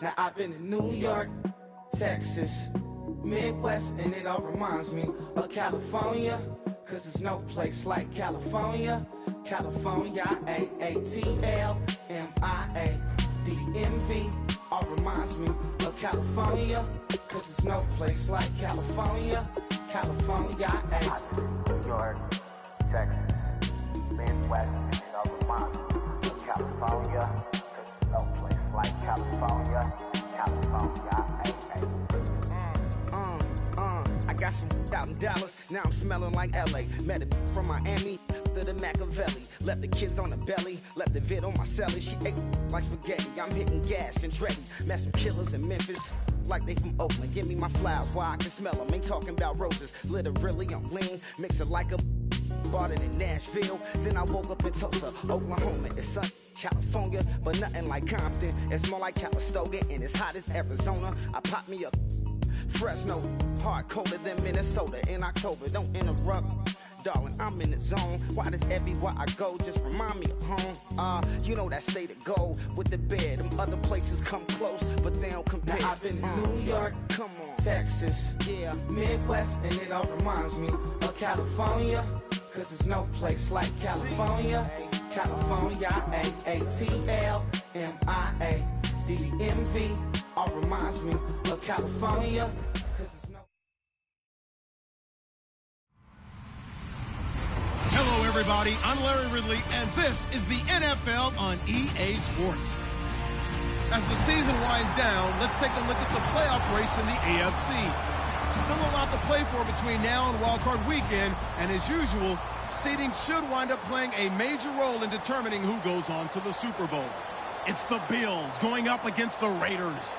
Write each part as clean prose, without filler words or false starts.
Now I've been in New York, Texas, Midwest, and it all reminds me of California, cause there's no place like California. California, AATLMIA-DMV, all reminds me of California, cause there's no place like California. California, New York, Texas, Midwest, and it all reminds me of California, cause there's no place like California. California, I got some out in Dallas, now I'm smelling like LA. Met it from Miami to the Machiavelli. Left the kids on the belly, left the vid on my celly. She ate like spaghetti, I'm hitting gas and Dreddy. Met some killers in Memphis, like they from Oakland. Give me my flowers while I can smell them. Ain't talking about roses, literally I'm lean. Mix it like a bought it in Nashville. Then I woke up in Tulsa, Oklahoma. It's sunny, California, but nothing like Compton. It's more like Calistoga, and it's hot as Arizona. I pop me up Fresno, hard colder than Minnesota in October. Don't interrupt, darling, I'm in the zone. Why does everywhere I go just remind me of home? You know that state of gold with the bed. Them other places come close, but they don't compare. Now I've been in New York, come on, Texas, yeah, Midwest, and it all reminds me of California, cause there's no place like California. California, AATLMIA-DMV, all reminds me of California. Hello, everybody. I'm Larry Ridley, and this is the NFL on EA Sports. As the season winds down, let's take a look at the playoff race in the AFC. Still a lot to play for between now and wildcard weekend, and as usual, seeding should wind up playing a major role in determining who goes on to the Super Bowl. It's the Bills going up against the Raiders.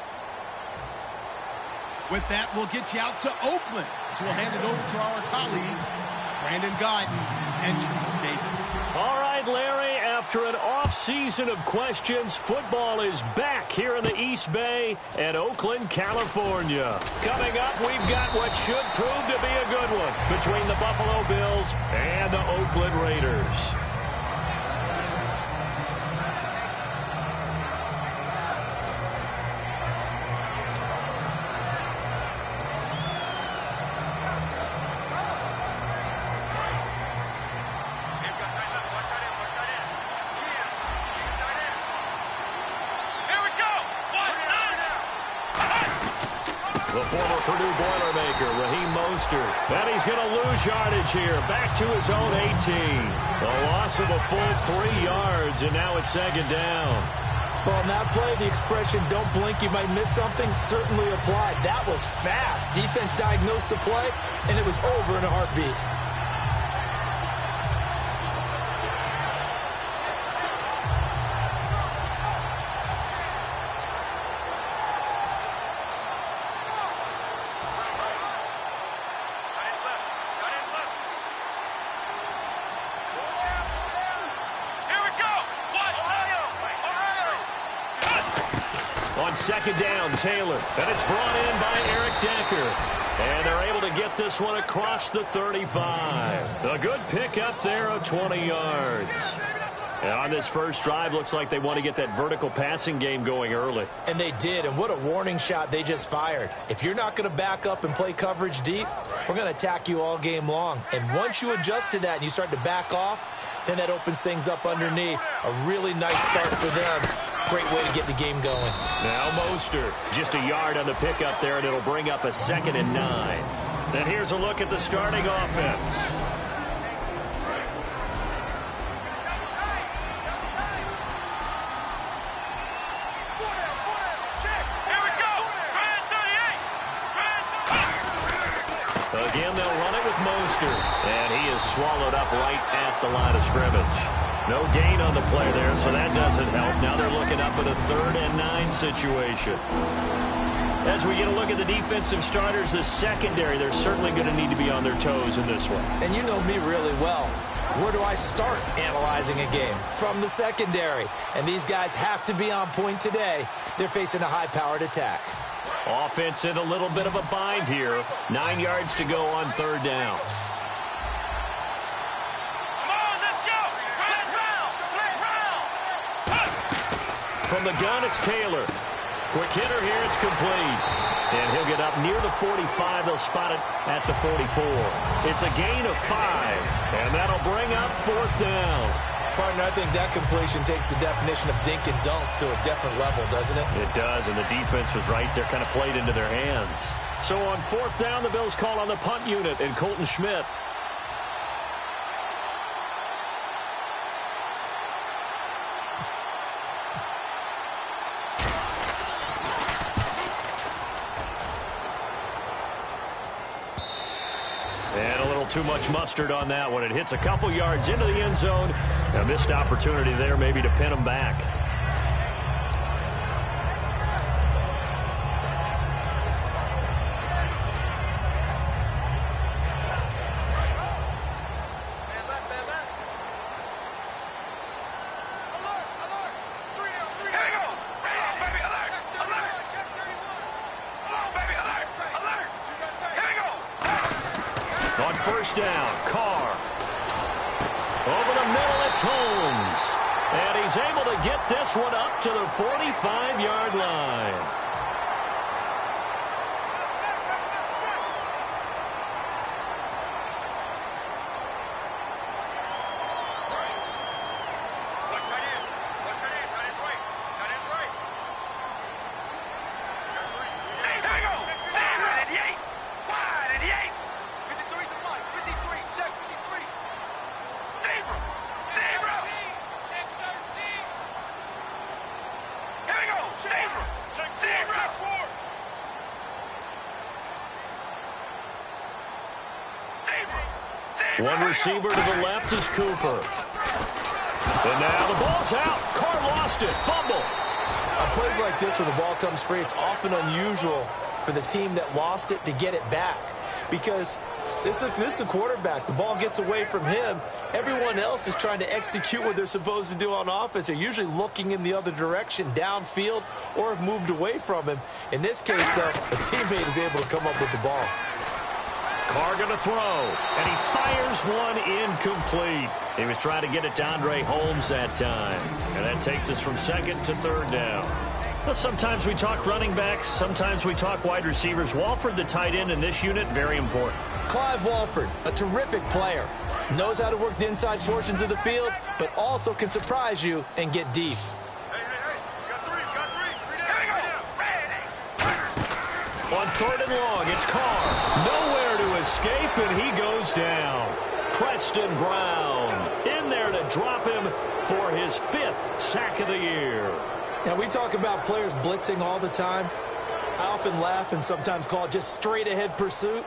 With that, we'll get you out to Oakland, so we'll hand it over to our colleagues, Brandon Guyton and Charles Davis. All right, Larry, after an off-season of questions, football is back here in the East Bay at Oakland, California. Coming up, we've got what should prove to be a good one between the Buffalo Bills and the Oakland Raiders. And he's going to lose yardage here. Back to his own 18. A loss of a full 3 yards, and now it's second down. Well, on that play, the expression, don't blink, you might miss something, certainly applied. That was fast. Defense diagnosed the play, and it was over in a heartbeat. Second down, Taylor, and it's brought in by Eric Decker. And they're able to get this one across the 35. A good pickup there of 20 yards. And on this first drive, looks like they want to get that vertical passing game going early. And they did, and what a warning shot they just fired. If you're not going to back up and play coverage deep, we're going to attack you all game long. And once you adjust to that and you start to back off, then that opens things up underneath. A really nice start for them. Great way to get the game going. Now Mostert, just a yard on the pickup there, and it'll bring up a 2nd and 9. Then here's a look at the starting offense. Again, they'll run it with Mostert, and he is swallowed up right at the line of scrimmage. No gain on the play there, so that doesn't help. Now they're looking up at a 3rd and 9 situation. As we get a look at the defensive starters, the secondary, they're certainly going to need to be on their toes in this one. And you know me really well. Where do I start analyzing a game? From the secondary. And these guys have to be on point today. They're facing a high-powered attack. Offense in a little bit of a bind here. 9 yards to go on 3rd down. from the gun, it's Taylor. Quick hitter here, it's complete. And he'll get up near the 45. They'll spot it at the 44. It's a gain of 5, and that'll bring up 4th down. Partner, I think that completion takes the definition of dink and dunk to a different level, doesn't it? It does, and the defense was right there, kind of played into their hands. So on 4th down, the Bills call on the punt unit and Colton Schmidt. Too much mustard on that one. It hits a couple yards into the end zone. A missed opportunity there maybe to pin them back. First down, Carr. Over the middle, it's Holmes. And he's able to get this one up to the 45-yard line. One receiver to the left is Cooper. And now the ball's out. Carr lost it. Fumble. On plays like this where the ball comes free, it's often unusual for the team that lost it to get it back. Because this is the quarterback. The ball gets away from him. Everyone else is trying to execute what they're supposed to do on offense. They're usually looking in the other direction, downfield, or have moved away from him. In this case, though, a teammate is able to come up with the ball. Carr going to throw, and he fires one incomplete. He was trying to get it to Andre Holmes that time. And that takes us from 2nd to 3rd down. Well, sometimes we talk running backs, sometimes we talk wide receivers. Walford, the tight end in this unit, very important. Clive Walford, a terrific player. Knows how to work the inside portions of the field, but also can surprise you and get deep. On 3rd and long, it's Carr. Nowhere to escape, and he goes down. Preston Brown in there to drop him for his 5th sack of the year. Now, we talk about players blitzing all the time. I often laugh and sometimes call it just straight-ahead pursuit.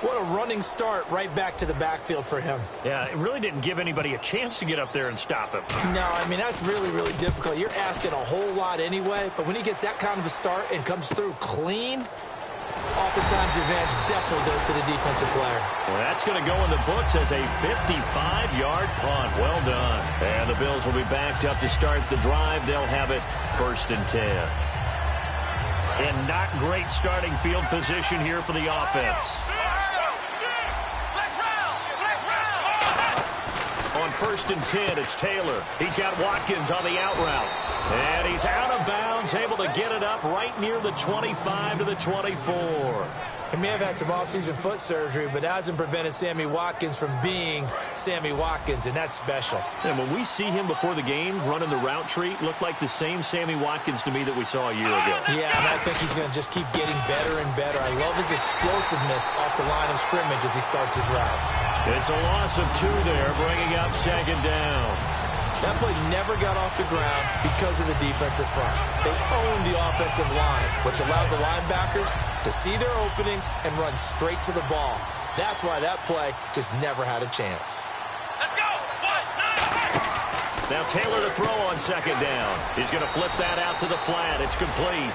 What a running start right back to the backfield for him. Yeah, it really didn't give anybody a chance to get up there and stop him. No, I mean, that's really, really difficult. You're asking a whole lot anyway, but when he gets that kind of a start and comes through clean, oftentimes the advantage definitely goes to the defensive player. Well, that's going to go in the books as a 55-yard punt. Well done. And the Bills will be backed up to start the drive. They'll have it 1st and 10. And not great starting field position here for the offense. On 1st and 10, it's Taylor. He's got Watkins on the out route. And he's out of bounds, able to get it up right near the 25 to the 24. He may have had some offseason foot surgery, but that hasn't prevented Sammy Watkins from being Sammy Watkins, and that's special. And when we see him before the game running the route tree, looked like the same Sammy Watkins to me that we saw a year ago. Yeah, and I think he's going to just keep getting better and better. I love his explosiveness off the line of scrimmage as he starts his routes. It's a loss of 2 there, bringing up 2nd down. That play never got off the ground because of the defensive front. They owned the offensive line, which allowed the linebackers to see their openings and run straight to the ball. That's why that play just never had a chance. Let's go! Now Taylor to throw on 2nd down. He's going to flip that out to the flat. It's complete.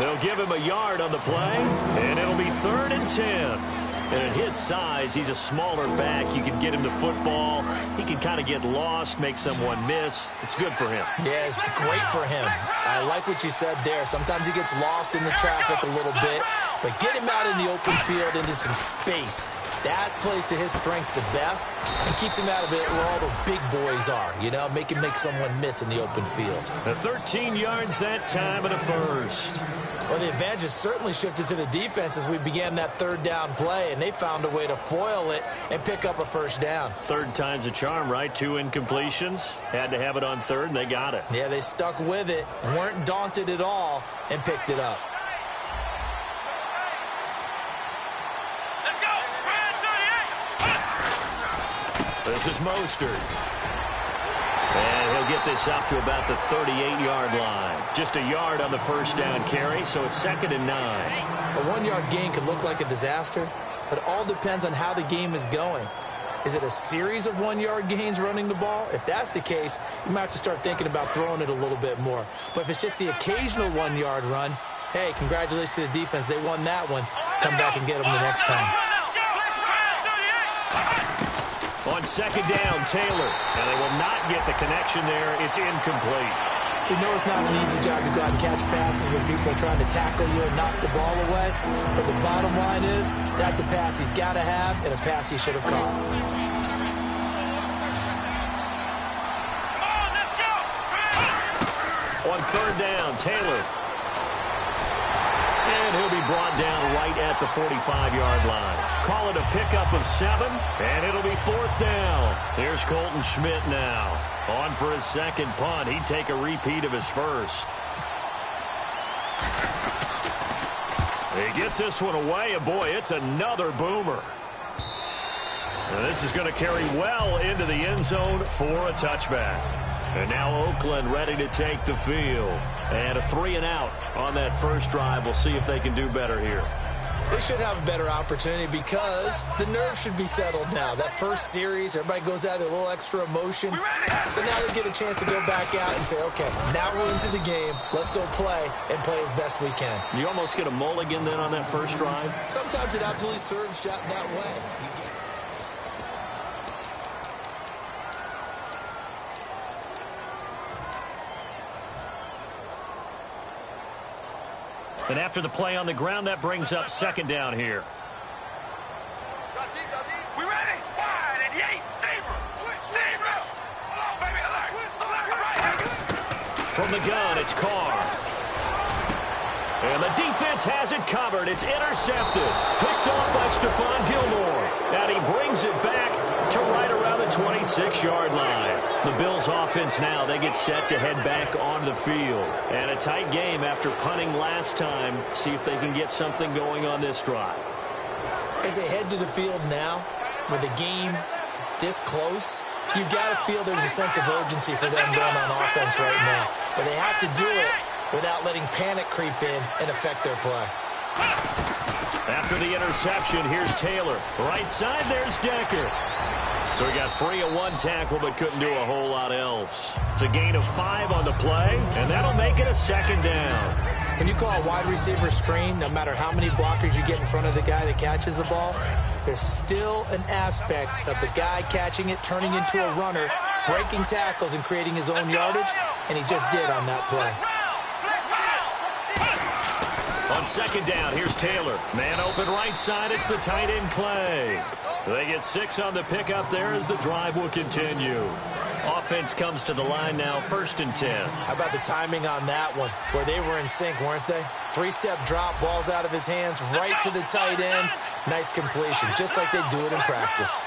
They'll give him a yard on the play, and it'll be 3rd and 10. And at his size, he's a smaller back. You can get him the football. He can kind of get lost, make someone miss. It's good for him. Yeah, it's great for him. I like what you said there. Sometimes he gets lost in the traffic a little bit, but get him out in the open field into some space. That plays to his strengths the best and keeps him out of it where all the big boys are, you know, make someone miss in the open field. 13 yards that time and a first. Well, the advantage has certainly shifted to the defense as we began that third down play, and they found a way to foil it and pick up a first down. Third time's a charm, right? 2 incompletions. Had to have it on third, and they got it. Yeah, they stuck with it, weren't daunted at all, and picked it up. This is Mostert. And he'll get this up to about the 38-yard line. Just a yard on the first down carry, so it's 2nd and 9. A 1-yard gain could look like a disaster, but it all depends on how the game is going. Is it a series of 1-yard gains running the ball? If that's the case, you might have to start thinking about throwing it a little bit more. But if it's just the occasional 1-yard run, hey, congratulations to the defense. They won that one. Come back and get them the next time. On 2nd down, Taylor. And they will not get the connection there. It's incomplete. We know it's not an easy job to go out and catch passes when people are trying to tackle you and knock the ball away. But the bottom line is, that's a pass he's got to have and a pass he should have caught. On 3rd down, Taylor. And he'll be brought down right at the 45-yard line. Call it a pickup of 7, and it'll be 4th down. Here's Colton Schmidt now. On for his second punt. He'd take a repeat of his first. He gets this one away, and boy, it's another boomer. And this is going to carry well into the end zone for a touchback. And now Oakland ready to take the field. And a 3-and-out on that first drive. We'll see if they can do better here. They should have a better opportunity because the nerves should be settled now. That first series, everybody goes out with a little extra emotion. So now they get a chance to go back out and say, okay, now we're into the game. Let's go play and play as best we can. You almost get a mulligan then on that first drive? Sometimes it absolutely serves that way. And after the play on the ground, that brings up 2nd down here. We ready? Wide and Yates. Zebra. Hello, baby. Alert. From the gun, it's Carr. And the defense has it covered. It's intercepted. Picked off by Stephon Gilmore. And he brings it back to right around the 26-yard line. The Bills offense now, they get set to head back on the field. And a tight game after punting last time. See if they can get something going on this drive. As they head to the field now, with the game this close, you've got to feel there's a sense of urgency for them going on offense right now. But they have to do it without letting panic creep in and affect their play. After the interception, here's Taylor. Right side, there's Decker. So he got free of one tackle but couldn't do a whole lot else. It's a gain of 5 on the play, and that'll make it a 2nd down. When you call a wide receiver screen, no matter how many blockers you get in front of the guy that catches the ball, there's still an aspect of the guy catching it, turning into a runner, breaking tackles and creating his own yardage, and he just did on that play. On 2nd down, here's Taylor. Man open right side, it's the tight end Clay. They get 6 on the pickup there as the drive will continue. Offense comes to the line now, 1st and 10. How about the timing on that one, where they were in sync, weren't they? 3-step drop, balls out of his hands, right to the tight end. Nice completion, just like they do it in practice.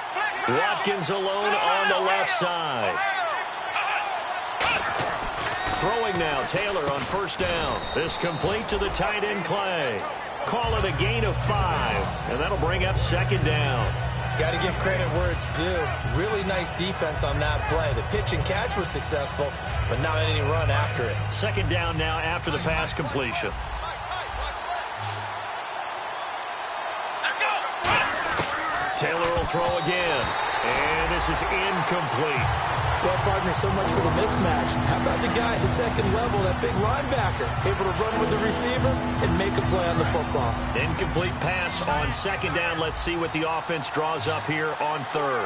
Watkins alone on the left side. Throwing now, Taylor on 1st down. This complete to the tight end Clay. Call it a gain of 5, and that'll bring up 2nd down. Got to give credit where it's due. Really nice defense on that play. The pitch and catch was successful, but not any run after it. 2nd down now after the pass completion. Taylor will throw again, and this is incomplete. Well, partner, so much for the mismatch. How about the guy at the 2nd level, that big linebacker, able to run with the receiver and make a play on the football? Incomplete pass on 2nd down. Let's see what the offense draws up here on 3rd.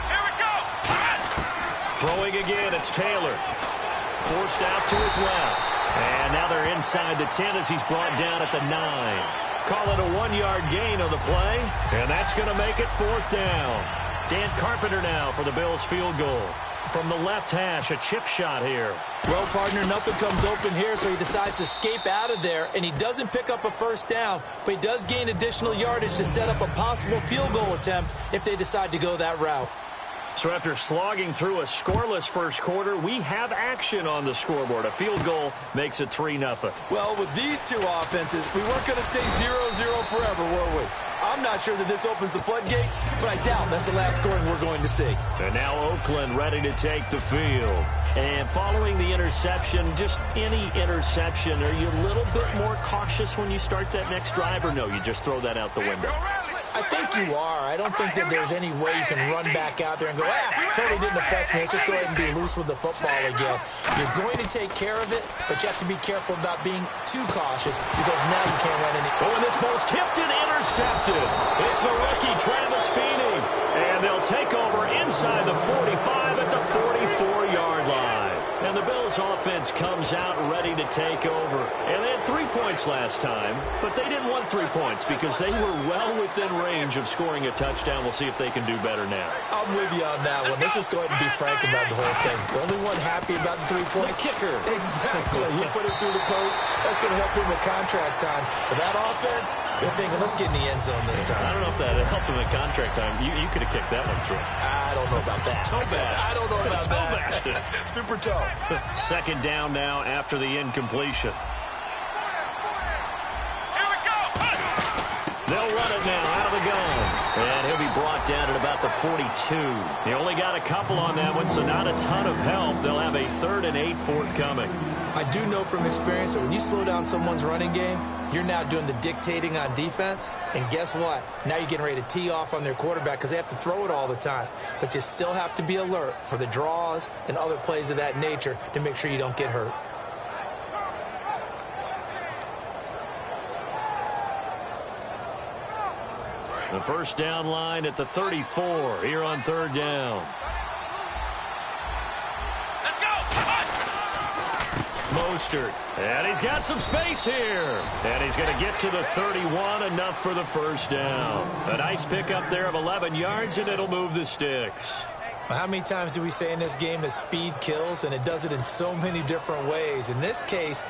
Here we go. Throwing again, it's Taylor. Forced out to his left. And now they're inside the 10 as he's brought down at the 9. Call it a 1-yard gain on the play, and that's going to make it 4th down. Dan Carpenter now for the Bills field goal. From the left hash, a chip shot here. Well, partner, nothing comes open here, so he decides to escape out of there, and he doesn't pick up a first down, but he does gain additional yardage to set up a possible field goal attempt if they decide to go that route. So after slogging through a scoreless first quarter, we have action on the scoreboard. A field goal makes it 3-0. Well, with these two offenses, we weren't going to stay 0-0 forever, were we? I'm not sure that this opens the floodgates, but I doubt that's the last scoring we're going to see. And now Oakland ready to take the field. And following the interception, just any interception, are you a little bit more cautious when you start that next drive, or no, you just throw that out the window? I think you are. I don't think that there's any way you can run back out there and go, totally didn't affect me. Let's just go ahead and be loose with the football again. You're going to take care of it, but you have to be careful about being too cautious because now you can't run any. Oh, and this ball's tipped and intercepted. It's the rookie Travis Feeney. And they'll take over inside the 45 at the 44-yard line. And the Bills offense comes out ready to take over. And they had 3 points last time, but they didn't want 3 points because they were well within range of scoring a touchdown. We'll see if they can do better now. I'm with you on that one. Let's just go ahead and be frank about the whole thing. The only one happy about the 3-point. The kicker. Exactly. He put it through the post. That's going to help him with contract time. But that offense, they're thinking, let's get in the end zone this time. I don't know if that helped him at contract time. You could have kicked that one through. I don't know about that. Toe bash. I don't know about toe that. Bash. Super toe. 2nd down now after the incompletion. They'll run it now out of the gun. And he'll be brought down at about the 42. He only got a couple on that one, so not a ton of help. They'll have a 3rd and 8 forthcoming. I do know from experience that when you slow down someone's running game, you're now doing the dictating on defense. And guess what? Now you're getting ready to tee off on their quarterback because they have to throw it all the time. But you still have to be alert for the draws and other plays of that nature to make sure you don't get hurt. The first down line at the 34 here on 3rd down. Let's go! Mostert. And he's got some space here. And he's going to get to the 31, enough for the first down. A nice pickup there of 11 yards, and it'll move the sticks. How many times do we say in this game that speed kills, and it does it in so many different ways? In this case,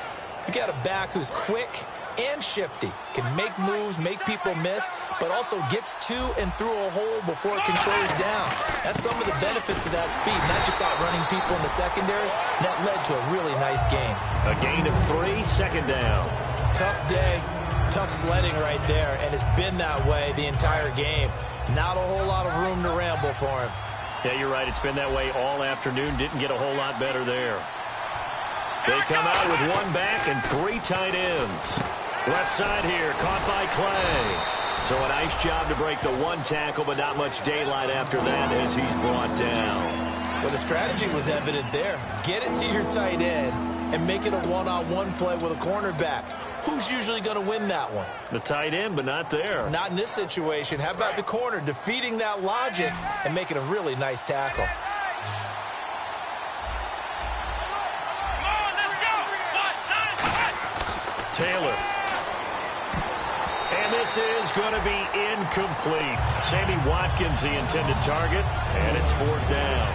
you got a back who's quick and shifty, can make moves, make people miss, but also gets to and through a hole before it can close down. That's some of the benefits of that speed, not just outrunning people in the secondary. And that led to a really nice game. A gain of 3, 2nd down. Tough day, tough sledding right there, and it's been that way the entire game. Not a whole lot of room to ramble for him. Yeah, you're right. It's been that way all afternoon. Didn't get a whole lot better there. They come out with 1 back and 3 tight ends. Left side here, caught by Clay. So a nice job to break the 1 tackle, but not much daylight after that as he's brought down. Well, the strategy was evident there. Get it to your tight end and make it a one-on-one play with a cornerback. Who's usually going to win that one? The tight end, but not there. Not in this situation. How about the corner defeating that logic and making a really nice tackle? Taylor. And this is going to be incomplete. Sammy Watkins, the intended target, and it's 4th down.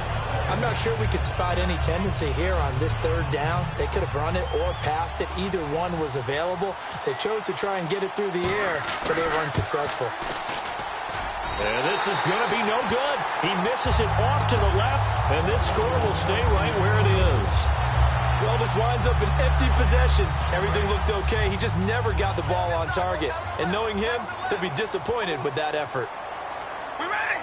I'm not sure we could spot any tendency here on this 3rd down. They could have run it or passed it. Either one was available. They chose to try and get it through the air, but they were unsuccessful. And this is going to be no good. He misses it off to the left, and this score will stay right where it is. Well, this winds up an empty possession. Everything looked okay. He just never got the ball on target. And knowing him, he'll be disappointed with that effort. We ready?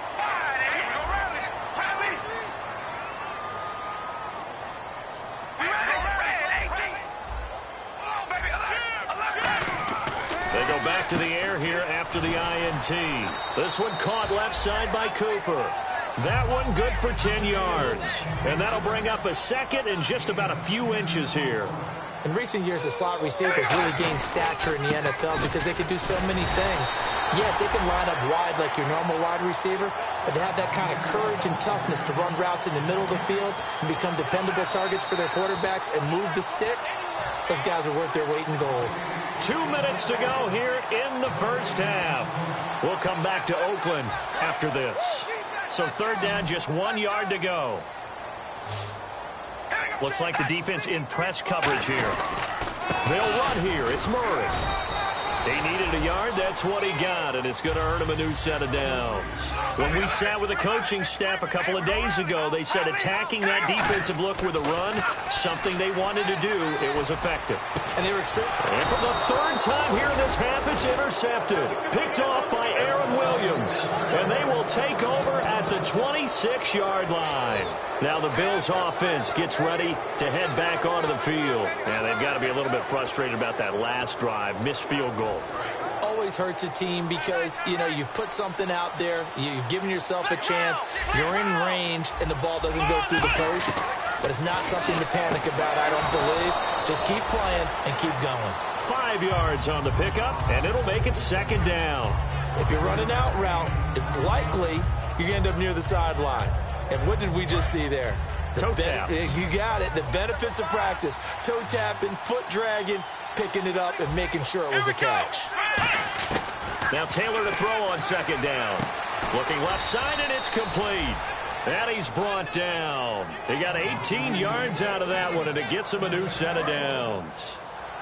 They go back to the air here after the INT. This one caught left side by Cooper. That one good for 10 yards. And that'll bring up a 2nd and just about a few inches here. In recent years, the slot receivers really gained stature in the NFL because they could do so many things. Yes, they can line up wide like your normal wide receiver, but to have that kind of courage and toughness to run routes in the middle of the field and become dependable targets for their quarterbacks and move the sticks, those guys are worth their weight in gold. 2 minutes to go here in the first half. We'll come back to Oakland after this. So third down, just 1 yard to go. Looks like the defense in press coverage here. They'll run here. It's Murray. He needed a yard. That's what he got, and it's going to earn him a new set of downs. When we sat with the coaching staff a couple of days ago, they said attacking that defensive look with a run, something they wanted to do, it was effective. And they were extreme. And for the third time here in this half, it's intercepted. Picked off by Aaron Williams. And they will take over at the 26-yard line. Now the Bills offense gets ready to head back onto the field. And they've got to be a little bit frustrated about that last drive, missed field goal. Always hurts a team because, you know, you've put something out there, you've given yourself a chance, you're in range, and the ball doesn't go through the post. But it's not something to panic about, I don't believe. Just keep playing and keep going. 5 yards on the pickup, and it'll make it second down. If you're running out route, it's likely you're going to end up near the sideline. And what did we just see there? Toe tap. You got it. The benefits of practice. Toe tapping, foot dragging, picking it up, and making sure it was a catch. Now Taylor to throw on second down. Looking left side, and it's complete. And he's brought down. He got 18 yards out of that one, and it gets him a new set of downs.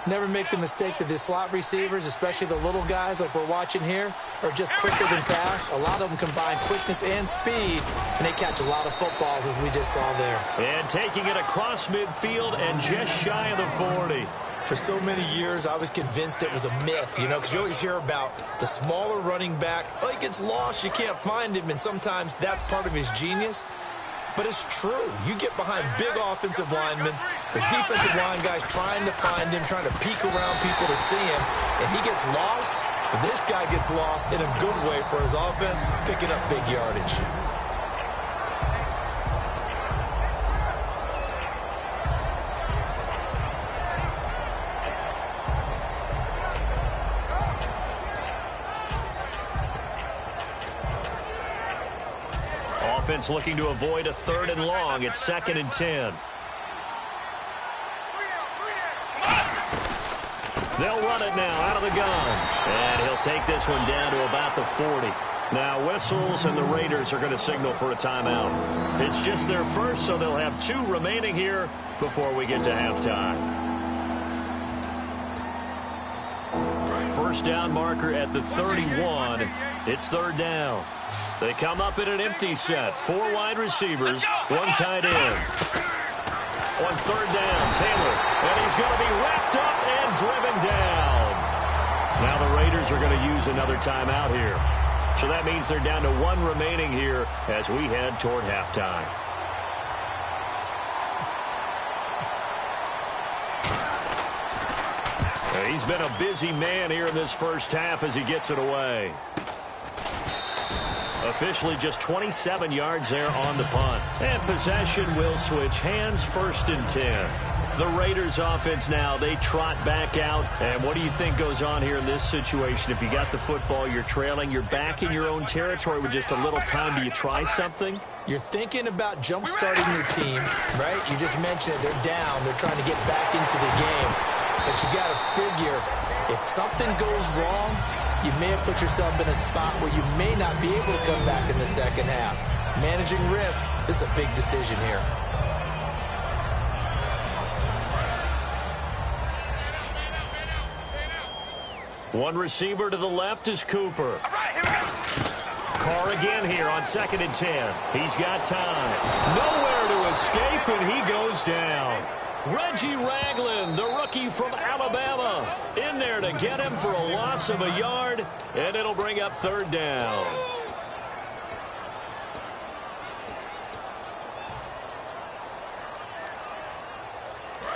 Never make the mistake that the slot receivers, especially the little guys like we're watching here, are just quicker than fast. A lot of them combine quickness and speed, and they catch a lot of footballs, as we just saw there. And taking it across midfield and just shy of the 40. For so many years, I was convinced it was a myth, you know, because you always hear about the smaller running back. Oh, he gets lost, you can't find him, and sometimes that's part of his genius. But it's true. You get behind big offensive linemen, the defensive line guys trying to find him, trying to peek around people to see him, and he gets lost. But this guy gets lost in a good way for his offense, picking up big yardage. Offense looking to avoid a 3rd and long. It's 2nd and 10. They'll run it now out of the gun. And he'll take this one down to about the 40. Now whistles and the Raiders are going to signal for a timeout. It's just their first, so they'll have 2 remaining here before we get to halftime. First down marker at the 31. It's 3rd down. They come up in an empty set. 4 wide receivers, 1 tight end. On 3rd down, Taylor. And he's going to be wrapped up and driven down. Now the Raiders are going to use another timeout here. So that means they're down to 1 remaining here as we head toward halftime. He's been a busy man here in this first half as he gets it away. Officially just 27 yards there on the punt. And possession will switch hands, 1st and 10. The Raiders offense now, they trot back out. And what do you think goes on here in this situation? If you got the football, you're trailing, you're back in your own territory with just a little time. Do you try something? You're thinking about jump-starting your team, right? You just mentioned it. They're down. They're trying to get back into the game. But you got to figure, if something goes wrong, you may have put yourself in a spot where you may not be able to come back in the second half. Managing risk is a big decision here. One receiver to the left is Cooper. Carr again here on 2nd and 10. He's got time. Nowhere to escape, and he goes down. Reggie Ragland, the rookie from Alabama, in there to get him for a loss of a yard, and it'll bring up 3rd down.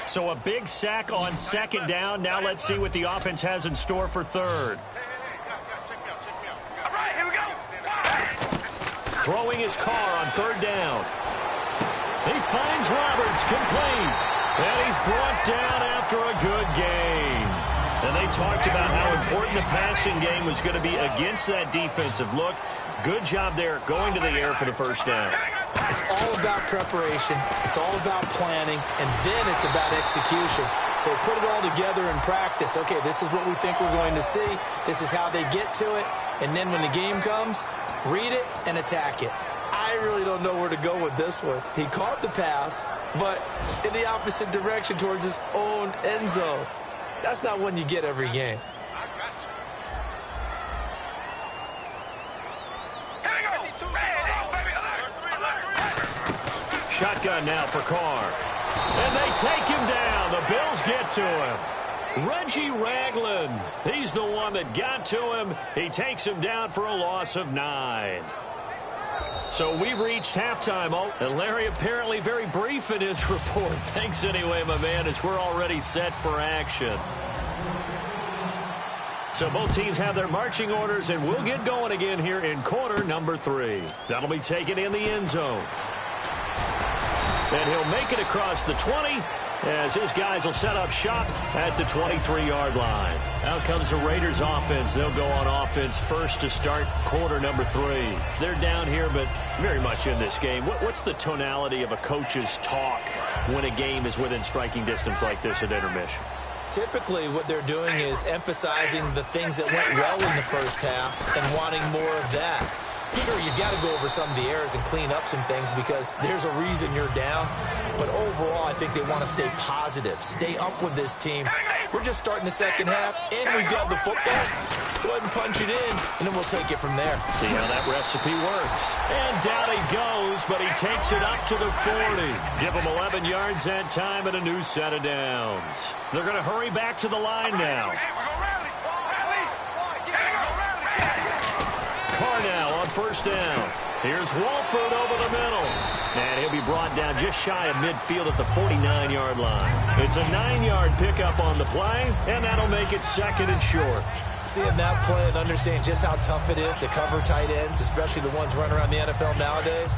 So a big sack on 2nd down. Now let's see what the offense has in store for 3rd. All right, here we go. Throwing his Carr on 3rd down. He finds Roberts, complete. And he's brought down after a good game. And they talked about how important the passing game was going to be against that defensive look. Good job there going to the air for the 1st down. It's all about preparation. It's all about planning. And then it's about execution. So put it all together in practice. Okay, this is what we think we're going to see. This is how they get to it. And then when the game comes, read it and attack it. I really don't know where to go with this one. He caught the pass, but in the opposite direction towards his own end zone. That's not one you get every game. Shotgun now for Carr. And they take him down. The Bills get to him. Reggie Ragland. He's the one that got to him. He takes him down for a loss of 9. So we've reached halftime, and Larry apparently very brief in his report. Thanks anyway, my man, as we're already set for action. So both teams have their marching orders, and we'll get going again here in quarter number 3. That'll be taken in the end zone. And he'll make it across the 20 as his guys will set up shop at the 23-yard line. Out comes the Raiders offense. They'll go on offense first to start quarter number 3. They're down here, but very much in this game. What's the tonality of a coach's talk when a game is within striking distance like this at intermission? Typically, what they're doing is emphasizing the things that went well in the first half and wanting more of that. Sure, you've got to go over some of the errors and clean up some things because there's a reason you're down. But overall, I think they want to stay positive, stay up with this team. We're just starting the second half, and we've got the football. Let's go ahead and punch it in, and then we'll take it from there. See how that recipe works. And down he goes, but he takes it up to the 40. Give him 11 yards that time and a new set of downs. They're going to hurry back to the line now. Carr now on first down. Here's Walford over the middle. And he'll be brought down just shy of midfield at the 49-yard line. It's a 9-yard pickup on the play, and that'll make it second and short. Seeing that play and understanding just how tough it is to cover tight ends, especially the ones running around the NFL nowadays,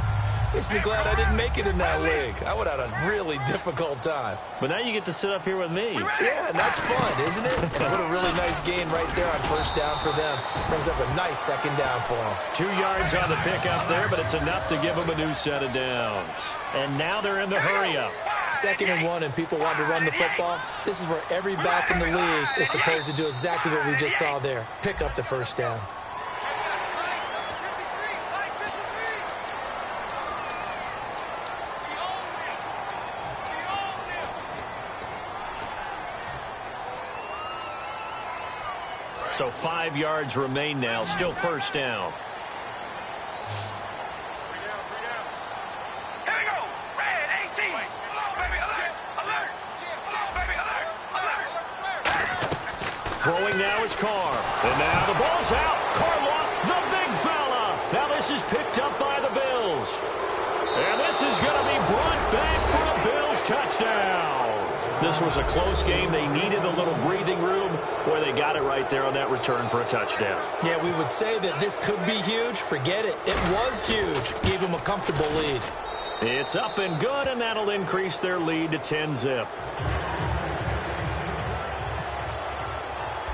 makes me glad I didn't make it in that league. I would have had a really difficult time. But now you get to sit up here with me. Yeah, and that's fun, isn't it? And what a really nice gain right there on first down for them. Brings up a nice second down for them. 2 yards on the pickup there, but it's enough to give them a new set of downs. And now they're in the hurry-up. 2nd and 1, and people want to run the football. This is where every back in the league is supposed to do exactly what we just saw there. Pick up the first down. So 5 yards remain now. Still first down. Here we go. Red 18. Alert, baby, alert. Alert. Alert, baby, alert. Alert. Throwing now is Carr. And now the ball's out. Carr lost the big fella. Now this is picked up by the Bills. And this is going to be brought back for a Bills touchdown. This was a close game. They needed a little breathing room. Boy, they got it right there on that return for a touchdown. Yeah, we would say that this could be huge. Forget it. It was huge. Gave them a comfortable lead. It's up and good, and that'll increase their lead to 10-zip.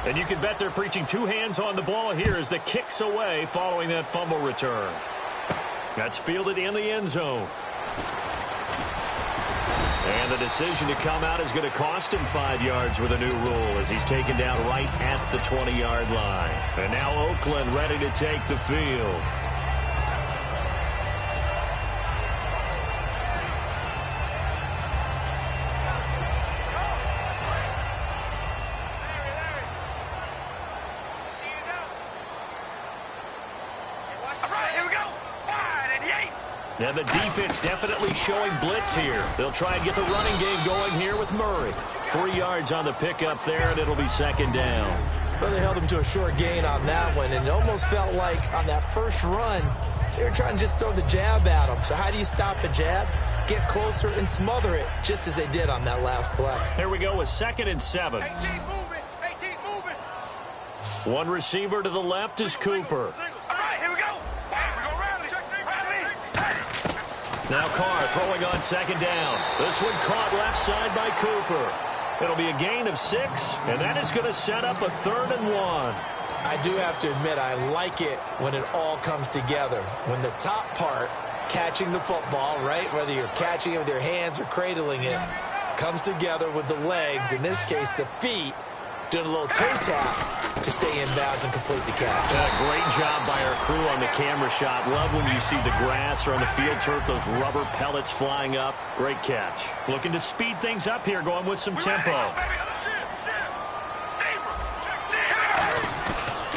And you can bet they're preaching 2 hands on the ball here as the kick's away following that fumble return. That's fielded in the end zone. And the decision to come out is going to cost him 5 yards with a new rule as he's taken down right at the 20-yard line. And now Oakland ready to take the field. Now the defense definitely showing blitz here. They'll try and get the running game going here with Murray. 3 yards on the pickup there, and it'll be second down. Well, they held him to a short gain on that one, and it almost felt like on that first run, they were trying to just throw the jab at him. So how do you stop a jab? Get closer and smother it, just as they did on that last play. Here we go with 2nd and 7. 18's moving. 18's moving. One receiver to the left is Cooper. All right, here we go. Now Carr throwing on second down. This one caught left side by Cooper. It'll be a gain of 6, and that is going to set up a 3rd and 1. I do have to admit, I like it when it all comes together. When the top part catching the football, right? Whether you're catching it with your hands or cradling it, comes together with the legs, in this case the feet, doing a little toe tap to stay in bounds and complete the catch. Great job by our crew on the camera shot. Love when you see the grass or on the field turf, those rubber pellets flying up. Great catch. Looking to speed things up here, going with some tempo.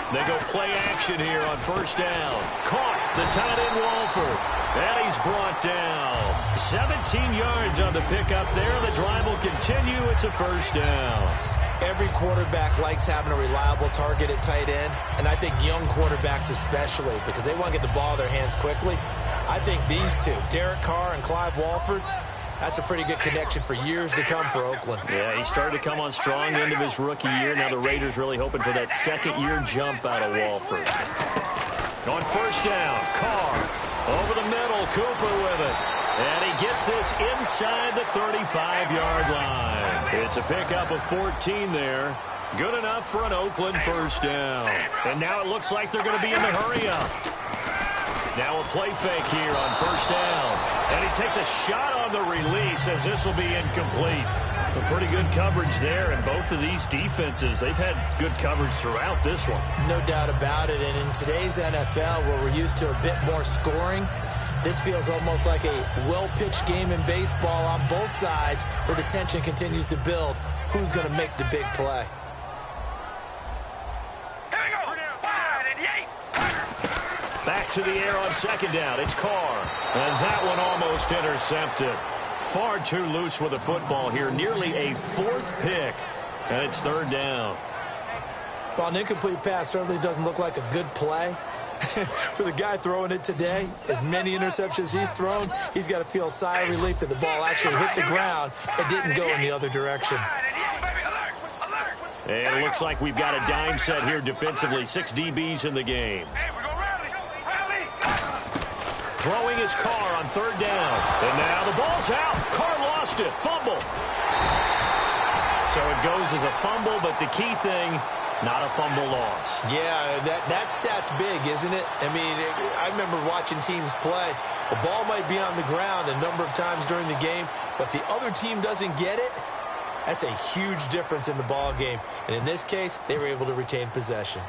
They go play action here on first down. Caught the tight end Walford. And he's brought down. 17 yards on the pickup there. The drive will continue. It's a first down. Every quarterback likes having a reliable target at tight end, and I think young quarterbacks especially, because they want to get the ball in their hands quickly. I think these two, Derek Carr and Clive Walford, that's a pretty good connection for years to come for Oakland. Yeah, he started to come on strong end of his rookie year. Now the Raiders really hoping for that second-year jump out of Walford. On first down, Carr over the middle, Cooper with it. And he gets this inside the 35-yard line. It's a pickup of 14 there. Good enough for an Oakland first down. And now it looks like they're going to be in the hurry-up. Now a play fake here on first down. And he takes a shot on the release as this will be incomplete. Some pretty good coverage there, and both of these defenses, they've had good coverage throughout this one. No doubt about it, and in today's NFL, where we're used to a bit more scoring, this feels almost like a well-pitched game in baseball on both sides where the tension continues to build. Who's going to make the big play? Back to the air on second down. It's Carr. And that one almost intercepted. Far too loose with the football here. Nearly a fourth pick. And it's third down. Well, an incomplete pass certainly doesn't look like a good play. For the guy throwing it today, as many interceptions he's thrown, he's got to feel a sigh of relief that the ball actually hit the ground and didn't go in the other direction. And it looks like we've got a dime set here defensively. 6 DBs in the game. Throwing his Carr on third down. And now the ball's out. Carr lost it. Fumble. So it goes as a fumble, but the key thing, not a fumble loss. Yeah, that stat's big, isn't it? I mean, I remember watching teams play. The ball might be on the ground a number of times during the game, but if the other team doesn't get it, that's a huge difference in the ball game. And in this case, they were able to retain possession.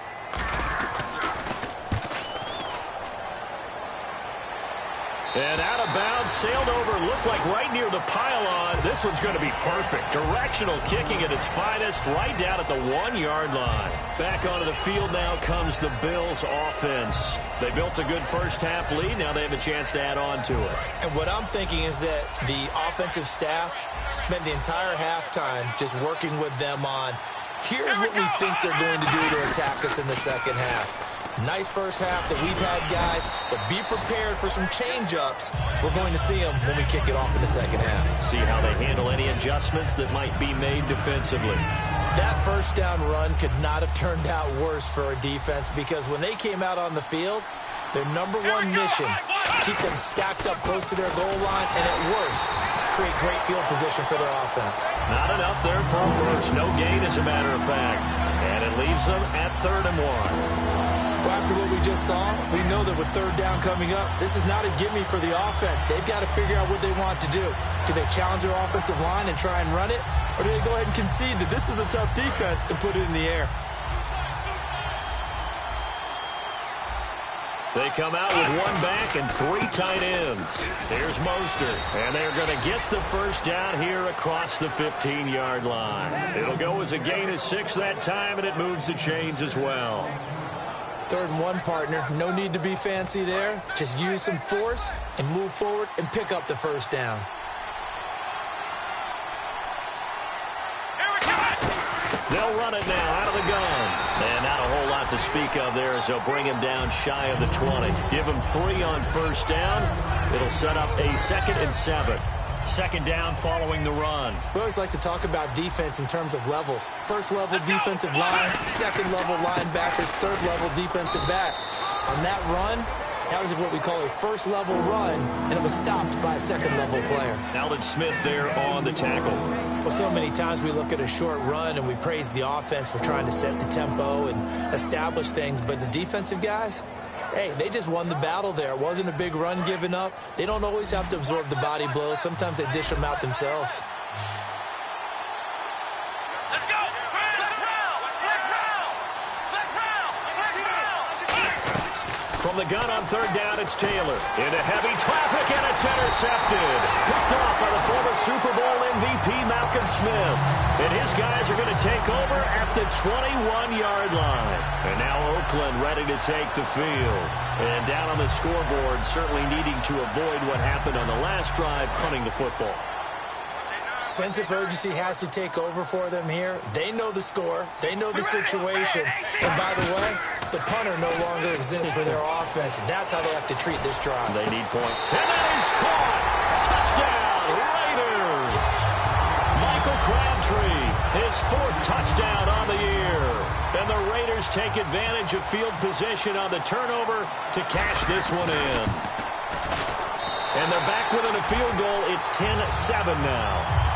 And out of bounds, sailed over, looked like right near the pylon. This one's going to be perfect. Directional kicking at its finest, right down at the 1-yard line. Back onto the field now comes the Bills offense. They built a good first-half lead. Now they have a chance to add on to it. And what I'm thinking is that the offensive staff spent the entire halftime just working with them on, here's what we think they're going to do to attack us in the second half. Nice first half that we've had, guys, but be prepared for some change-ups. We're going to see them when we kick it off in the second half. See how they handle any adjustments that might be made defensively. That first down run could not have turned out worse for a defense, because when they came out on the field, their number one mission, keep them stacked up close to their goal line, and at worst, create great field position for their offense. Not enough there for a first. No gain, as a matter of fact. And it leaves them at 3rd and 1. Well, after what we just saw, we know that with third down coming up, this is not a gimme for the offense. They've got to figure out what they want to do. Do they challenge their offensive line and try and run it? Or do they go ahead and concede that this is a tough defense and put it in the air? They come out with 1 back and 3 tight ends. Here's Mostert. And they're going to get the first down here across the 15-yard line. It'll go as a gain of 6 that time, and it moves the chains as well. 3rd and 1, partner. No need to be fancy there. Just use some force and move forward and pick up the first down. They'll run it now out of the gun. And not a whole lot to speak of there as they'll bring him down shy of the 20. Give him 3 on first down. It'll set up a 2nd and 7. 2nd down following the run. We always like to talk about defense in terms of levels. 1st level defensive line, 2nd level linebackers, 3rd level defensive backs. On that run, that was what we call a 1st level run, and it was stopped by a 2nd level player. Aldon Smith there on the tackle. Well, so many times we look at a short run and we praise the offense for trying to set the tempo and establish things, but the defensive guys, hey, they just won the battle there. It wasn't a big run given up. They don't always have to absorb the body blows. Sometimes they dish them out themselves. Let's go! From the gun on third down, it's Taylor. Into heavy traffic, and it's intercepted. Picked off by the former Super Bowl MVP, Malcolm Smith. And his guys are going to take over at the 21-yard line. And now Oakland ready to take the field. And down on the scoreboard, certainly needing to avoid what happened on the last drive, punting the football. Sense of urgency has to take over for them here. They know the score. They know the situation. And by the way, the punter no longer exists for their offense. And that's how they have to treat this drive. They need point. And that is caught. Touchdown, Raiders. Michael Crabtree, his 4th touchdown on the year. And the Raiders take advantage of field position on the turnover to cash this one in. And they're back within a field goal. It's 10-7 now.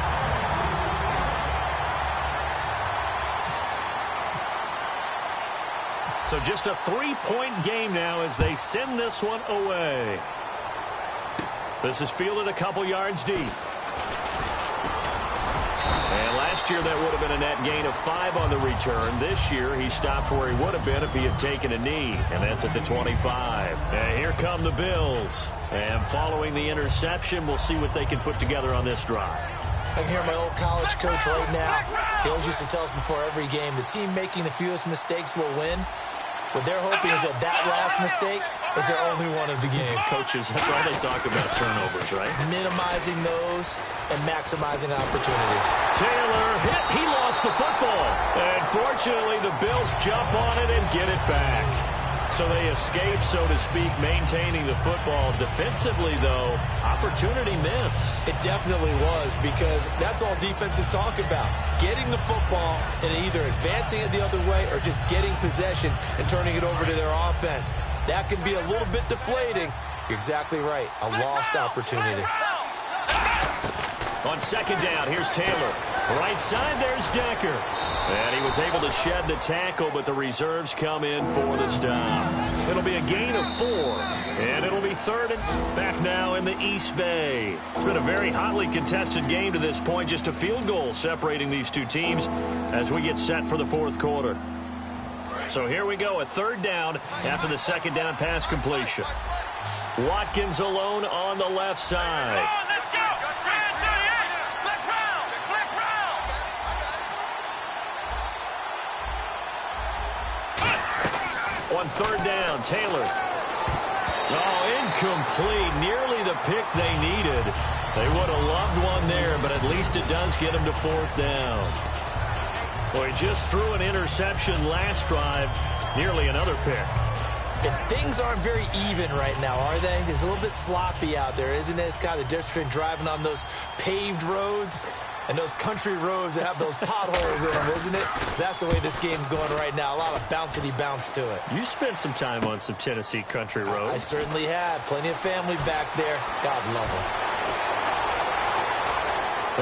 So just a 3-point game now as they send this one away. This is fielded a couple yards deep. And last year that would have been a net gain of 5 on the return. This year he stopped where he would have been if he had taken a knee. And that's at the 25. And here come the Bills. And following the interception, we'll see what they can put together on this drive. I can hear my old college coach right now. He always used to tell us before every game, the team making the fewest mistakes will win. What they're hoping is that last mistake is their only one of the game. Coaches, that's all they talk about, turnovers, right? Minimizing those and maximizing opportunities. Taylor hit. He lost the football. And fortunately, the Bills jump on it and get it back. So they escape, so to speak, maintaining the football. Defensively, though, opportunity miss. It definitely was, because that's all defenses talk about. Getting the football and either advancing it the other way or just getting possession and turning it over to their offense. That can be a little bit deflating. You're exactly right. A lost opportunity. On second down, here's Taylor. Right side, there's Decker. And he was able to shed the tackle, but the reserves come in for the stop. It'll be a gain of 4, and it'll be 3rd and back now in the East Bay. It's been a very hotly contested game to this point, just a field goal separating these two teams as we get set for the 4th quarter. So here we go, a 3rd down after the 2nd down pass completion. Watkins alone on the left side. On 3rd down, Taylor. Oh, incomplete. Nearly the pick they needed. They would have loved one there, but at least it does get them to 4th down. Well, he just threw an interception last drive. Nearly another pick. And things aren't very even right now, are they? It's a little bit sloppy out there, isn't it? It's kind of the difference between driving on those paved roads and those country roads that have those potholes in them, isn't it? That's the way this game's going right now. A lot of bouncy bounce to it. You spent some time on some Tennessee country roads. I certainly have. Plenty of family back there. God love them.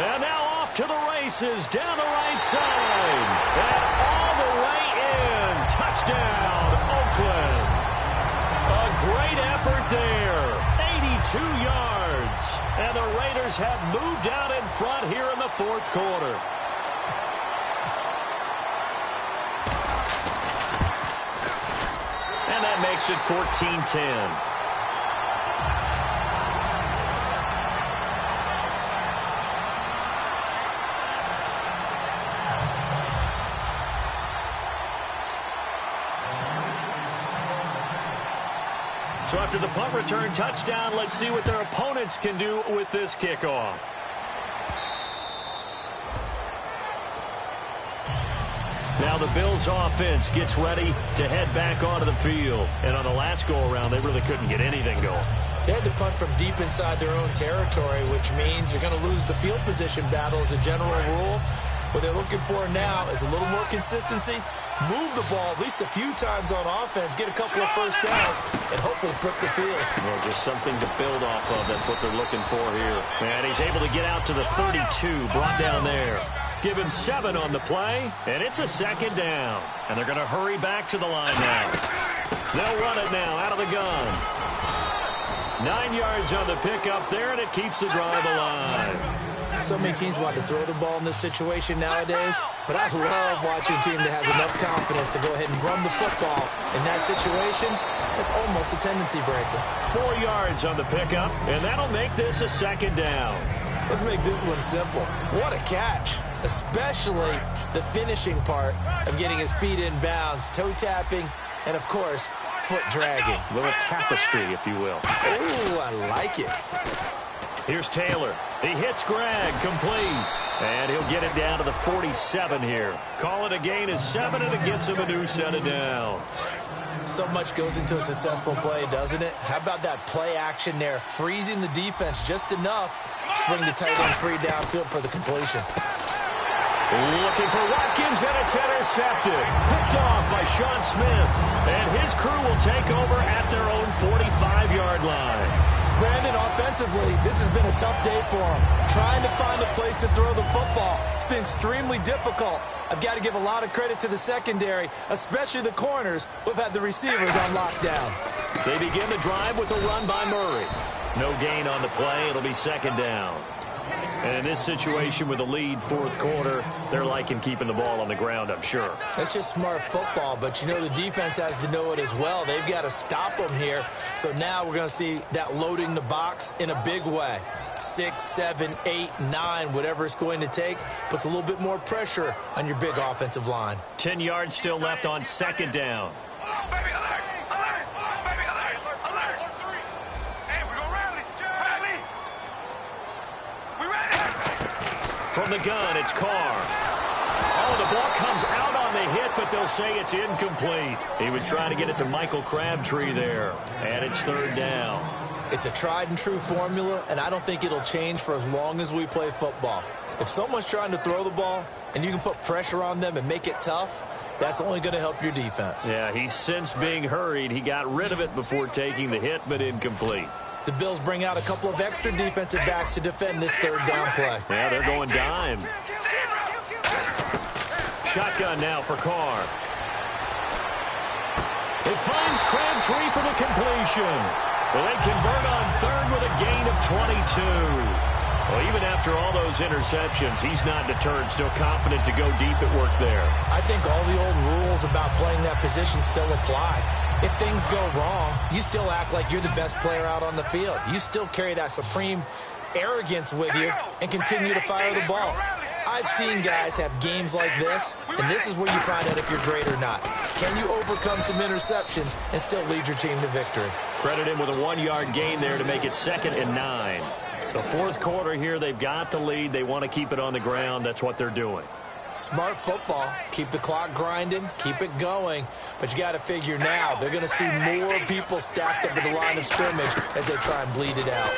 And now off to the races down the right side. And all the way in. Touchdown, Oakland. A great effort there. 82 yards. And the Raiders have moved out in front here in the 4th quarter. And that makes it 14-10. So after the punt return touchdown, let's see what their opponents can do with this kickoff. Now the Bills offense gets ready to head back onto the field. And on the last go-around, they really couldn't get anything going. They had to punt from deep inside their own territory, which means you're going to lose the field position battle as a general rule. What they're looking for now is a little more consistency, move the ball at least a few times on offense, get a couple of first downs, and hopefully flip the field. Well, just something to build off of. That's what they're looking for here. And he's able to get out to the 32, brought down there. Give him 7 on the play, and it's a 2nd down. And they're going to hurry back to the line now. They'll run it now out of the gun. 9 yards on the pickup there, and it keeps the drive alive. So many teams want to throw the ball in this situation nowadays, but I love watching a team that has enough confidence to go ahead and run the football. In that situation, that's almost a tendency breaker. 4 yards on the pickup, and that'll make this a second down. Let's make this one simple. What a catch, especially the finishing part of getting his feet in bounds, toe tapping, and, of course, foot dragging. A little tapestry, if you will. Ooh, I like it. Here's Taylor. He hits Gregg, complete. And he'll get it down to the 47 here. Call it a gain of 7, and it gets him a new set of downs. So much goes into a successful play, doesn't it? How about that play action there, freezing the defense just enough to swing the tight end free downfield for the completion. Looking for Watkins, and it's intercepted. Picked off by Sean Smith. And his crew will take over at their own 45-yard line. Brandon, offensively, this has been a tough day for him. Trying to find a place to throw the football. It's been extremely difficult. I've got to give a lot of credit to the secondary, especially the corners who have had the receivers on lockdown. They begin the drive with a run by Murray. No gain on the play. It'll be second down. And in this situation with the lead, fourth quarter, they're liking keeping the ball on the ground, I'm sure. That's just smart football, but you know the defense has to know it as well. They've got to stop them here. So now we're going to see that loading the box in a big way. 6, 7, 8, 9, whatever it's going to take, puts a little bit more pressure on your big offensive line. 10 yards still left on second down. From the gun, it's Carr. Oh, the ball comes out on the hit, but they'll say it's incomplete. He was trying to get it to Michael Crabtree there, and it's third down. It's a tried-and-true formula, and I don't think it'll change for as long as we play football. If someone's trying to throw the ball, and you can put pressure on them and make it tough, that's only going to help your defense. Yeah, he's since being hurried. He got rid of it before taking the hit, but incomplete. The Bills bring out a couple of extra defensive backs to defend this third down play. Yeah, they're going dime. Shotgun now for Carr. It finds Crabtree for the completion. Well, they convert on third with a gain of 22. Well, even after all those interceptions, he's not deterred, still confident to go deep at work there. I think all the old rules about playing that position still apply. If things go wrong, you still act like you're the best player out on the field. You still carry that supreme arrogance with you and continue to fire the ball. I've seen guys have games like this, and this is where you find out if you're great or not. Can you overcome some interceptions and still lead your team to victory? Credit him with a 1-yard gain there to make it 2nd and 9. The fourth quarter here, they've got the lead. They want to keep it on the ground. That's what they're doing. Smart football. Keep the clock grinding. Keep it going. But you got to figure now they're going to see more people stacked up at the line of scrimmage as they try and bleed it out.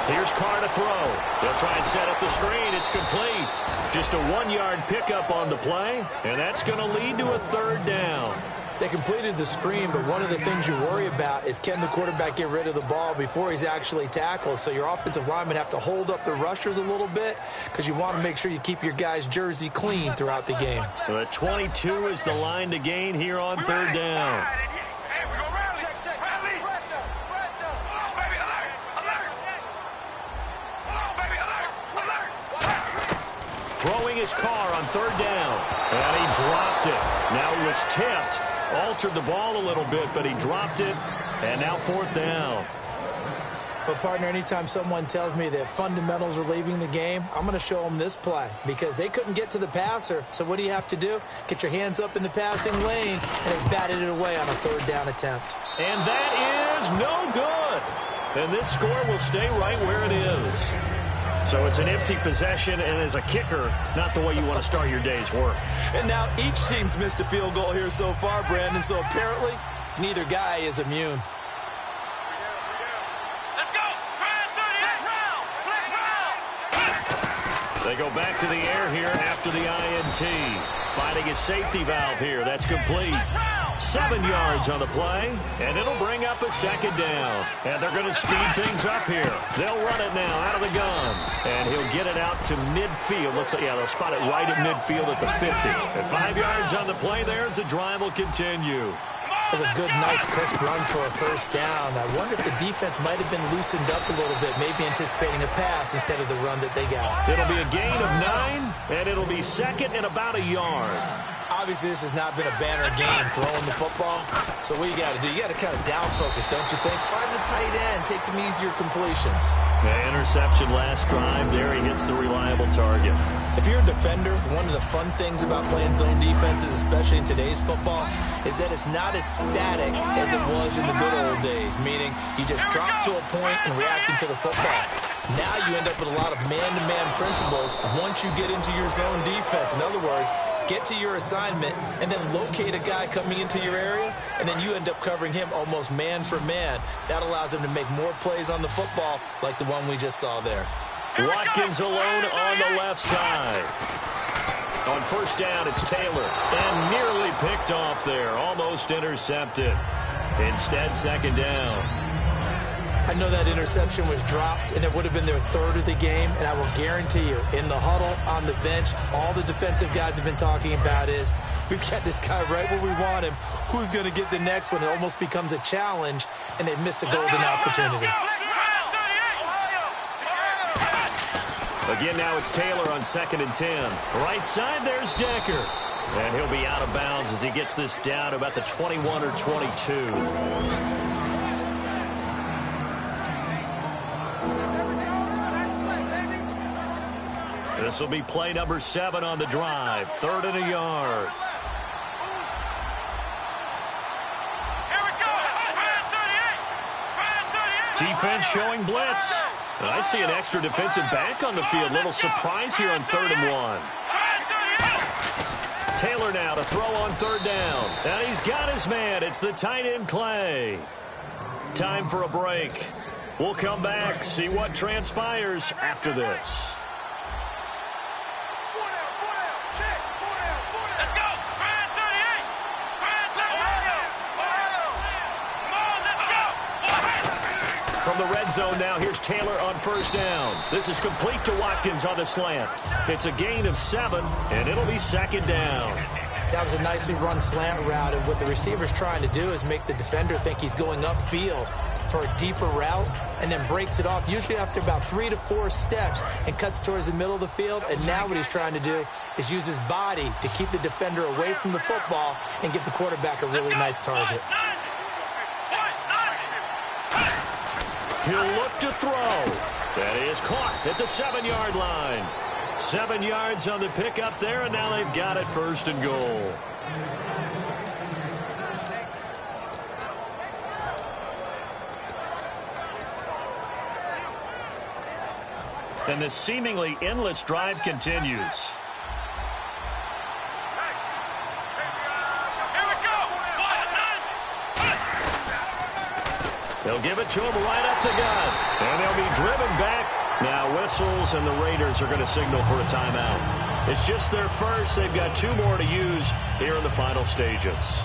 Here's Carr to throw. They'll try and set up the screen. It's complete. Just a 1-yard pickup on the play, and that's going to lead to a third down. They completed the screen, but one of the things you worry about is can the quarterback get rid of the ball before he's actually tackled? So your offensive linemen have to hold up the rushers a little bit because you want to make sure you keep your guy's jersey clean throughout the game. The 22 is the line to gain here on third down. Throwing his Carr on third down, and he dropped it. Now he was tipped, altered the ball a little bit, but he dropped it, and now fourth down. But, partner, anytime someone tells me that fundamentals are leaving the game, I'm going to show them this play because they couldn't get to the passer. So what do you have to do? Get your hands up in the passing lane, and they batted it away on a third down attempt. And that is no good. And this score will stay right where it is. So it's an empty possession, and as a kicker, not the way you want to start your day's work. And now each team's missed a field goal here so far, Brandon, so apparently neither guy is immune. Let's go! They go back to the air here after the INT. Finding his safety valve here. That's complete. 7 yards on the play, and it'll bring up a second down. And they're going to speed things up here. They'll run it now out of the gun, and he'll get it out to midfield. Let's say, yeah, they'll spot it right at midfield at the 50. At 5 yards on the play there, as the drive will continue. That's a good, nice, crisp run for a first down. I wonder if the defense might have been loosened up a little bit, maybe anticipating a pass instead of the run that they got. It'll be a gain of 9, and it'll be second and about a yard. Obviously, this has not been a banner game throwing the football. So what you got to do, you got to kind of down focus, don't you think? Find the tight end, take some easier completions. Interception last drive. There he hits the reliable target. If you're a defender, one of the fun things about playing zone defenses, especially in today's football, is that it's not as static as it was in the good old days, meaning you just drop to a point and react into the football. Now you end up with a lot of man-to-man principles once you get into your zone defense. In other words, get to your assignment and then locate a guy coming into your area, and then you end up covering him almost man for man. That allows him to make more plays on the football like the one we just saw there. Watkins alone on the left side. On first down, it's Taylor. And nearly picked off there. Almost intercepted. Instead, second down. I know that interception was dropped, and it would have been their third of the game, and I will guarantee you, in the huddle, on the bench, all the defensive guys have been talking about is, we've got this guy right where we want him. Who's going to get the next one? It almost becomes a challenge, and they've missed a golden opportunity. Again, now it's Taylor on 2nd and 10. Right side, there's Decker. And he'll be out of bounds as he gets this down to about the 21 or 22. This will be play number 7 on the drive. 3rd and a yard. Defense showing blitz. I see an extra defensive back on the field. Little surprise here on 3rd and 1. Taylor now to throw on 3rd down. And he's got his man. It's the tight end Clay. Time for a break. We'll come back, see what transpires after this. From the red zone now, here's Taylor on 1st down. This is complete to Watkins on the slant. It's a gain of 7, and it'll be 2nd down. That was a nicely run slant route, and what the receiver's trying to do is make the defender think he's going upfield for a deeper route, and then breaks it off, usually after about 3 to 4 steps, and cuts towards the middle of the field. And now what he's trying to do is use his body to keep the defender away from the football and give the quarterback a really nice target. He'll look to throw. That is caught at the 7-yard line. 7 yards on the pickup there, and now they've got it 1st and goal. And the seemingly endless drive continues. They'll give it to him right up the gut. And they'll be driven back. Now whistles, and the Raiders are going to signal for a timeout. It's just their first. They've got 2 more to use here in the final stages.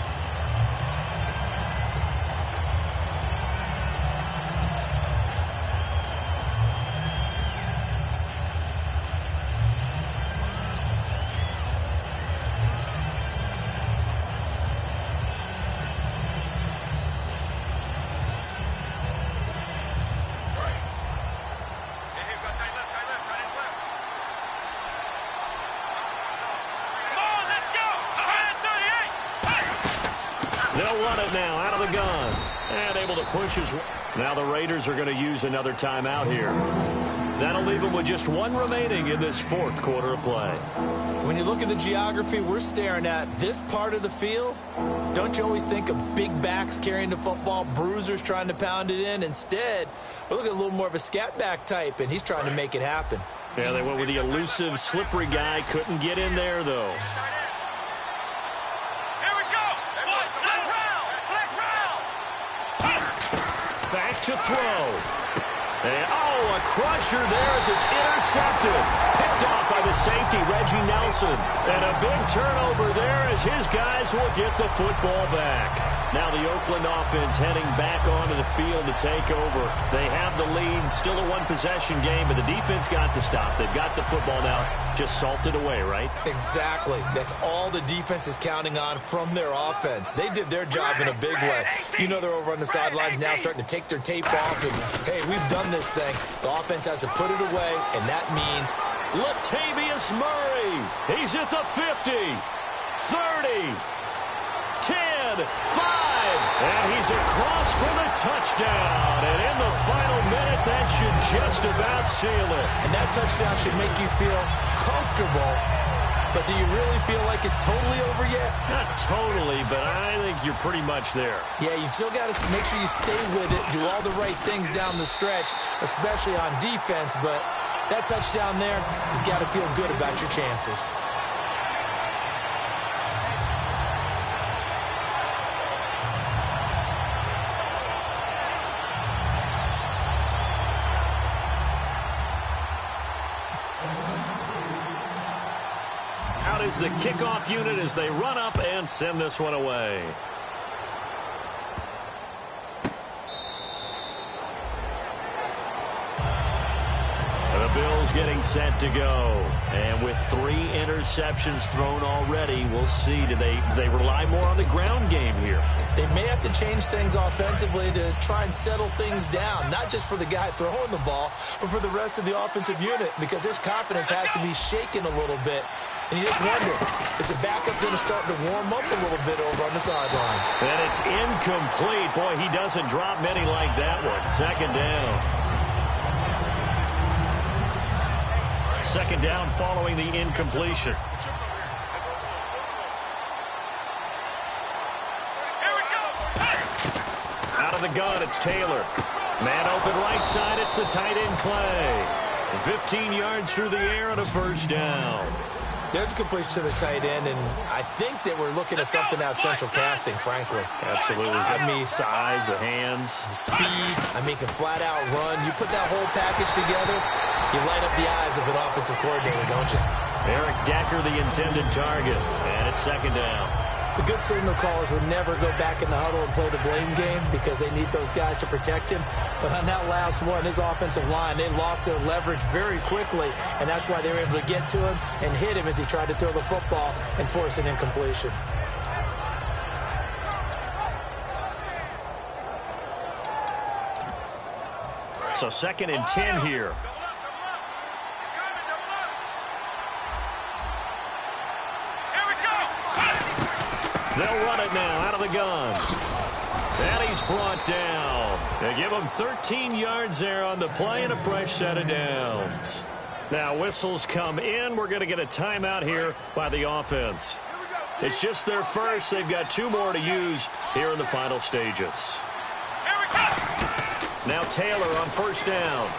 They'll run it now out of the gun. And able to push his... Now the Raiders are going to use another timeout here. That'll leave them with just 1 remaining in this 4th quarter of play. When you look at the geography we're staring at, this part of the field, don't you always think of big backs carrying the football, bruisers trying to pound it in? Instead, we're looking at a little more of a scat back type, and he's trying to make it happen. Yeah, they went with the elusive, slippery guy. Couldn't get in there, though. Back to throw. And, a crusher there as it's intercepted. Picked off by the safety, Reggie Nelson. And a big turnover there as his guys will get the football back. Now the Oakland offense heading back onto the field to take over. They have the lead, still a one-possession game, but the defense got to stop. They've got the football now, just salted away, right? Exactly. That's all the defense is counting on from their offense. They did their job in a big way. You know they're over on the sidelines now starting to take their tape off, and, hey, we've done this thing. The offense has to put it away, and that means Latavius Murray. He's at the 50, 30, 10, 5, and he's across for the touchdown. And in the final minute, that should just about seal it. And that touchdown should make you feel comfortable. But do you really feel like it's totally over yet? Not totally, but I think you're pretty much there. Yeah, you've still got to make sure you stay with it, do all the right things down the stretch, especially on defense. But that touchdown there, you've got to feel good about your chances. Out is the kickoff unit as they run up and send this one away. The Bills getting set to go. And with 3 interceptions thrown already, we'll see. Do they rely more on the ground game here? They may have to change things offensively to try and settle things down, not just for the guy throwing the ball, but for the rest of the offensive unit, because his confidence has to be shaken a little bit. And you just wonder, is the backup going to start to warm up a little bit over on the sideline? And it's incomplete. Boy, he doesn't drop many like that one. Second down. Second down following the incompletion. Out of the gun, it's Taylor. Man open right side, it's the tight end play. 15 yards through the air and a first down. There's a completion to the tight end, and I think that we're looking at something out of central casting, frankly. Absolutely. I mean, size, the hands. The speed, I mean, can flat out run. You put that whole package together, you light up the eyes of an offensive coordinator, don't you? Eric Decker, the intended target, and it's second down. The good signal callers would never go back in the huddle and play the blame game because they need those guys to protect him. But on that last one, his offensive line, they lost their leverage very quickly, and that's why they were able to get to him and hit him as he tried to throw the football and force an incompletion. So 2nd and 10 here. They'll run it now out of the gun. And he's brought down. They give him 13 yards there on the play and a fresh set of downs. Now whistles come in. We're going to get a timeout here by the offense. It's just their first. They've got 2 more to use here in the final stages. Now Taylor on first down.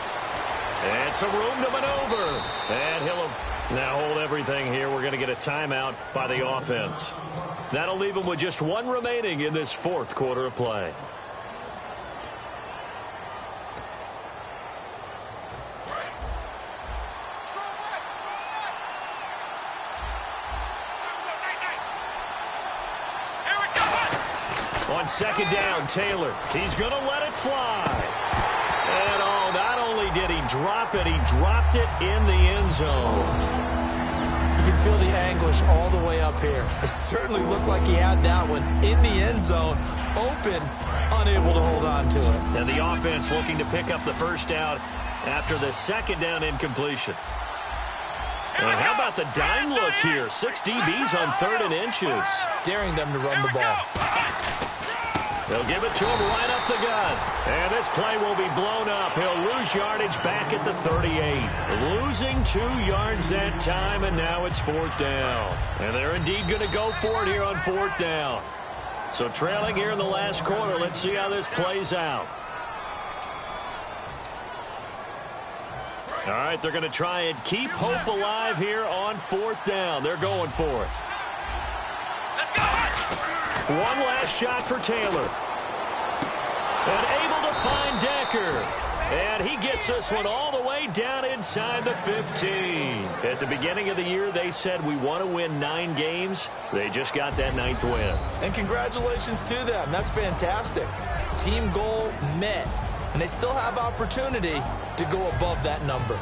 And some room to maneuver. And he'll now hold everything here. We're going to get a timeout by the offense. That'll leave him with just 1 remaining in this 4th quarter of play. On second down, Taylor. He's going to let it fly. And not only did he drop it, he dropped it in the end zone. You can feel the anguish all the way up here. It certainly looked like he had that one in the end zone, open, unable to hold on to it. And the offense looking to pick up the first down after the second down incompletion. And how about the dime look here? 6 DBs on 3rd and inches. Daring them to run the ball. They'll give it to him right up the gut. And this play will be blown up. He'll lose yardage back at the 38. Losing 2 yards that time, and now it's 4th down. And they're indeed going to go for it here on 4th down. So trailing here in the last quarter. Let's see how this plays out. All right, they're going to try and keep hope alive here on 4th down. They're going for it. One last shot for Taylor. And able to find Decker. And he gets this one all the way down inside the 15. At the beginning of the year, they said we want to win 9 games. They just got that 9th win. And congratulations to them. That's fantastic. Team goal met. And they still have opportunity to go above that number.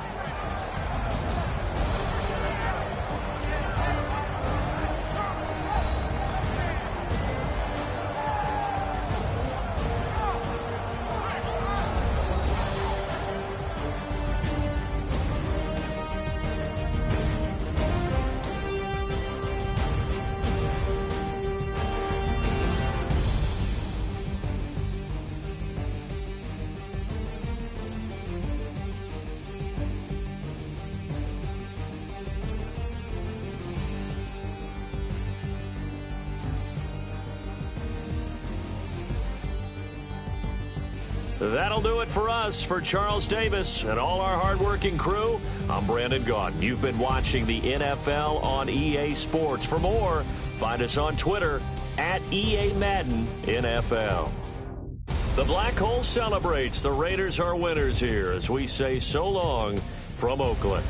That'll do it for us. For Charles Davis and all our hardworking crew, I'm Brandon Gaudin. You've been watching the NFL on EA Sports. For more, find us on Twitter at EA Madden NFL. The Black Hole celebrates. The Raiders are winners here as we say so long from Oakland.